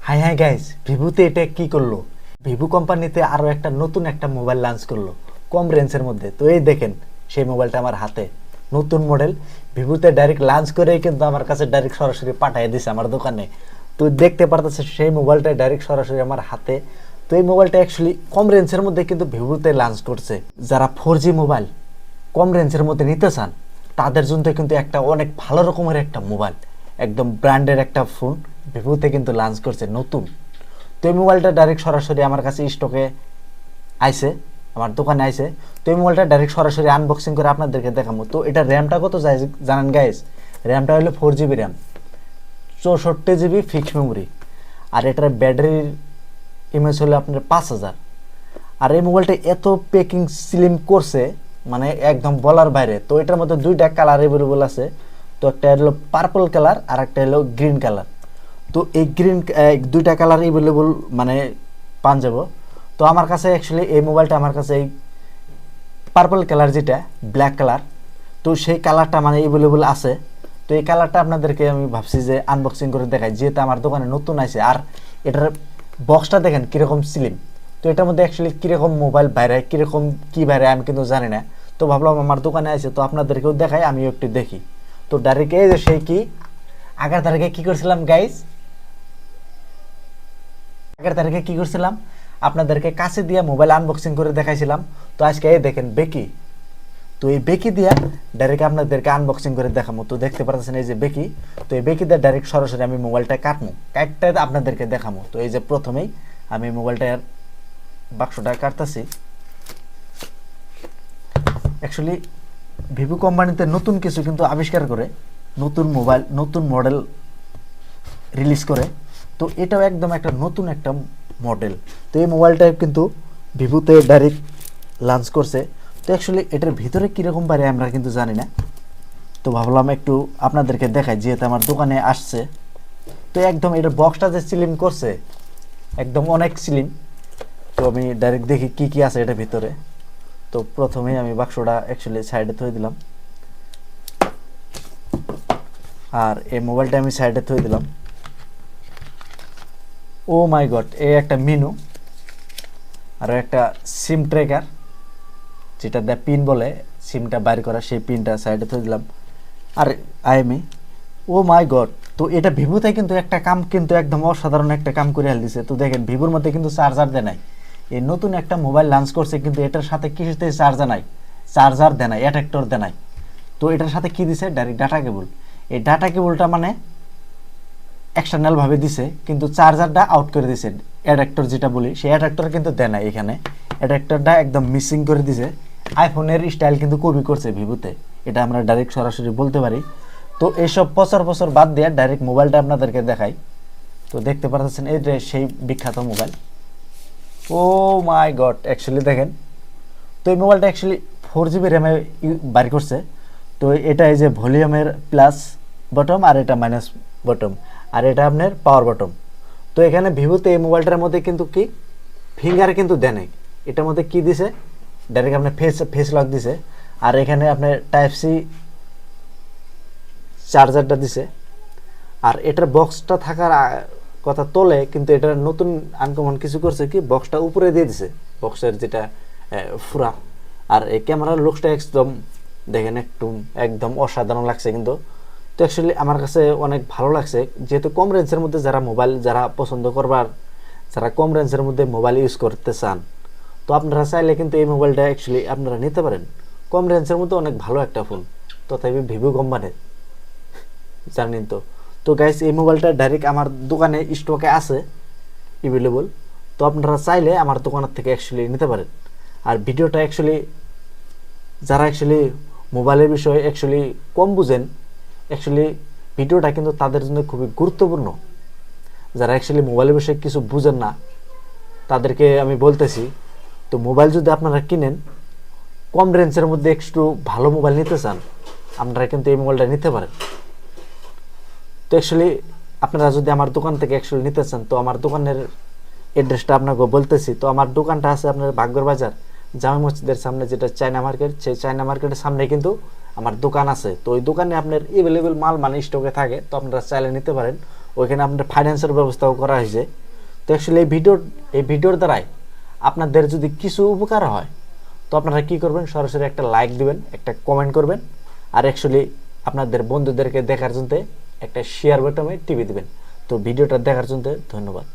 High hi guys, ভিভোতে এটা কি করলো? ভিভো কোম্পানিতে আরো একটা নতুন একটা মোবাইল লঞ্চ করলো কম রেঞ্জের মধ্যে। তো এই দেখেন সেই মোবাইলটা আমার হাতে, নতুন মডেল। ভিভোতে ডাইরেক্ট লঞ্চ করেই কিন্তু আমার কাছে ডাইরেক্ট সরাসরি পাঠিয়ে দিছে আমার দোকানে। তো দেখতে পারতেছে সেই মোবাইলটা ডাইরেক্ট সরাসরি আমার হাতে। তো এই মোবাইলটা অ্যাকচুয়ালি কম রেঞ্জের মধ্যে কিন্তু ভিভোতে লঞ্চ করছে। যারা 4G মোবাইল কম রেঞ্জের মধ্যে নিতে চান তাদের জন্য কিন্তু একটা অনেক ভালো রকমের একটা মোবাইল, একদম ব্র্যান্ডের একটা ফোন ভিভোতে কিন্তু লঞ্চ করছে নতুন। তো এই মোবাইলটা ডাইরেক্ট সরাসরি আমার কাছে স্টকে আইছে, আমার দোকানে আইছে। তো এই মোবাইলটা ডাইরেক্ট সরাসরি আনবক্সিং করে আপনাদেরকে দেখাবো। তো এটা র্যামটা কত যায় জানেন গাইস? র্যামটা হলো 4GB RAM, 64GB fixed memory, আর এটার ব্যাটারির ইমেজ হলো আপনার 5000। আর এই মোবাইলটা এত প্যাকিং স্লিম করছে মানে একদম বলার বাইরে। তো এটার মধ্যে দুইটা কালার অ্যাভেলেবল আছে। তো একটা হলো পার্পল কালার আর একটা হলো গ্রিন কালার। তো এই দুইটা কালার অ্যাভেলেবল মানে পান যাব। তো আমার কাছে অ্যাকচুয়ালি এই মোবাইলটা আমার কাছে এই পার্পল কালার, যেটা ব্ল্যাক কালার, তো সেই কালারটা মানে অ্যাভেলেবল আছে। তো এই কালারটা আপনাদেরকে আমি ভাবছি যে আনবক্সিং করে দেখাই, যেহেতু আমার দোকানে নতুন আছে। আর এটার বক্সটা দেখেন কীরকম স্লিম। তো এটার মধ্যে অ্যাকচুয়ালি কীরকম মোবাইল বাইরে, কীরকম কী বাইরে আমি কিন্তু জানি না। তো ভাবলাম আমার দোকানে আছে তো আপনাদেরকেও দেখাই, আমিও একটু দেখি। তো ডাইরেক্ট এই যে সেই কি আগের তারিখে কী করছিলাম গাইস, আগের তারিখে কী করছিলাম আপনাদেরকে কাছে দিয়ে মোবাইল আনবক্সিং করে দেখাইছিলাম। তো আজকে এই দেখেন বেকি। তো এই বেকি দিয়া ডাইরেক্ট আপনাদেরকে আনবক্সিং করে দেখাবো। তো দেখতে পাচ্ছেন এই যে বেকি। তো এই বেকি দিয়ে ডাইরেক্ট সরাসরি আমি মোবাইলটা কাটতে আপনাদেরকে দেখাবো। তো এই যে প্রথমেই আমি মোবাইলটার বাক্সটা কাটতেছি। অ্যাকচুয়ালি ভিভো কোম্পানিতে নতুন কিছু কিন্তু আবিষ্কার করে, নতুন মোবাইল নতুন মডেল রিলিজ করে। তো এটাও একদম একটা নতুন একটা মডেল। তো এই মোবাইলটা কিন্তু ভিভোতে ডাইরেক্ট লঞ্চ করছে। তো অ্যাকচুয়ালি এটার ভিতরে কীরকম পারে আমরা কিন্তু জানি না। তো ভাবলাম একটু আপনাদেরকে দেখাই, যেহেতু আমার দোকানে আসছে। তো একদম এটার বক্সটা যে সিলিং করছে একদম অনেক সিলিং। তো আমি ডাইরেক্ট দেখি কি কি আছে এটার ভিতরে। তো প্রথমেই আমি বাক্সটা অ্যাকচুয়ালি সাইডে থয়ে দিলাম, আর এই মোবাইলটা আমি সাইডে থয়ে দিলাম। ও মাই গড, এই একটা মেনু আর একটা সিম ট্র্যাকার, যেটা দিয়ে পিন বলে সিমটা বাইর করা, সেই পিনটা সাইডে থয়ে দিলাম। আর আইএমই ও মাই গড। তো এটা ভিভোতে কিন্তু একটা কাম কিন্তু একদম অসাধারণ একটা কাম করে দিছে। তো দেখেন ভিভোর মধ্যে কিন্তু চার্জার দেয় নাই। এই নতুন একটা মোবাইল লঞ্চ করছে কিন্তু এটার সাথে কিছুতে চার্জার দেয় নাই, অ্যাডাপ্টর দেয় নাই। তো এটার সাথে কি দিছে? Direct data cable. এই ডাটা কেবলটা মানে এক্সটার্নাল ভাবে দিছে, কিন্তু চার্জারটা আউট করে দিছে। অ্যাডাপ্টর যেটা বলি সেই অ্যাডাপ্টর কিন্তু দেয় না, এখানে অ্যাডাপ্টরটা একদম মিসিং করে দিছে। আইফোনের স্টাইল কিন্তু কপি করছে ভিভোতে, এটা আমরা ডাইরেক্ট সরাসরি বলতে পারি। তো এইসব প্রচার বাদ দিয়ে ডাইরেক্ট মোবাইলটা আপনাদেরকে দেখাই। তো দেখতে পাচ্ছেন এই যে সেই বিখ্যাত মোবাইল। ও মাই গড, অ্যাকচুয়ালি দেখেন। তো এই মোবাইলটা অ্যাকচুয়ালি 4GB র্যামে বাড়ি করছে। তো এটা এই যে ভলিউমের প্লাস বটম, আর এটা মাইনাস বটম, আর এটা আপনার পাওয়ার বটম। তো এখানে ভিভোতে এই মোবাইলটার মধ্যে কিন্তু কি ফিঙ্গার কিন্তু দেয় নাই। এটার মধ্যে কি দিছে? ডাইরেক্ট আপনার ফেস লক দিছে। আর এখানে আপনার টাইপ সি চার্জারটা দিছে। আর এটার বক্সটা থাকার কথা তোলে, কিন্তু এটার নতুন আনকমন কিছু করছে কি, বক্সটা উপরে দিয়ে দিছে, বক্সের যেটা ফুরা। আর এই ক্যামেরার লুকসটা একদম দেখেন একদম অসাধারণ লাগছে কিন্তু। তো অ্যাকচুয়ালি আমার কাছে অনেক ভালো লাগছে, যেহেতু কম রেঞ্জের মধ্যে যারা মোবাইল যারা পছন্দ করবার, যারা কম রেঞ্জের মধ্যে মোবাইল ইউজ করতে চান, তো আপনারা চাইলে কিন্তু এই মোবাইলটা অ্যাকচুয়ালি আপনারা নিতে পারেন। কম রেঞ্জের মধ্যে অনেক ভালো একটা ফোন, তথাপি ভিভো কোম্পানির, জানেন তো। তো গাইস এই মোবাইলটা ডাইরেক্ট আমার দোকানে স্টকে আছে অ্যাভেলেবল। তো আপনারা চাইলে আমার দোকানের থেকে অ্যাকচুয়ালি নিতে পারেন। আর ভিডিওটা অ্যাকচুয়ালি যারা অ্যাকচুয়ালি মোবাইলের বিষয়ে অ্যাকচুয়ালি কম বুঝেন, অ্যাকচুয়ালি ভিডিওটা কিন্তু তাদের জন্য খুবই গুরুত্বপূর্ণ। যারা অ্যাকচুয়ালি মোবাইলের বিষয়ে কিছু বুঝেন না তাদেরকে আমি বলতেছি, তো মোবাইল যদি আপনারা কিনেন, কম রেঞ্জের মধ্যে একটু ভালো মোবাইল নিতে চান, আপনারা কিন্তু এই মোবাইলটা নিতে পারেন। তো অ্যাকচুয়ালি আপনারা যদি আমার দোকান থেকে অ্যাকচুয়ালি নিতে চান, তো আমার দোকানের অ্যাড্রেসটা আপনাকে বলতেছি। তো আমার দোকানটা আছে আপনার বাগর বাজার জামে মসজিদের সামনে, যেটা চায়না মার্কেট, সেই চায়না মার্কেটের সামনে কিন্তু আমার দোকান আছে। তো ওই দোকানে আপনার অ্যাভেলেবেল মাল মানে স্টকে থাকে। তো আপনারা চাইলে নিতে পারেন। ওইখানে আপনার ফাইন্যান্সের ব্যবস্থাও করা হয়েছে। তো অ্যাকচুয়ালি এই ভিডিওর দ্বারাই আপনাদের যদি কিছু উপকার হয়, তো আপনারা কি করবেন, সরাসরি একটা লাইক দিবেন, একটা কমেন্ট করবেন, আর অ্যাকচুয়ালি আপনাদের বন্ধুদেরকে দেখার জন্য একটা শেয়ার বাটনে টিপে দিবেন। তো ভিডিওটা দেখার জন্য ধন্যবাদ।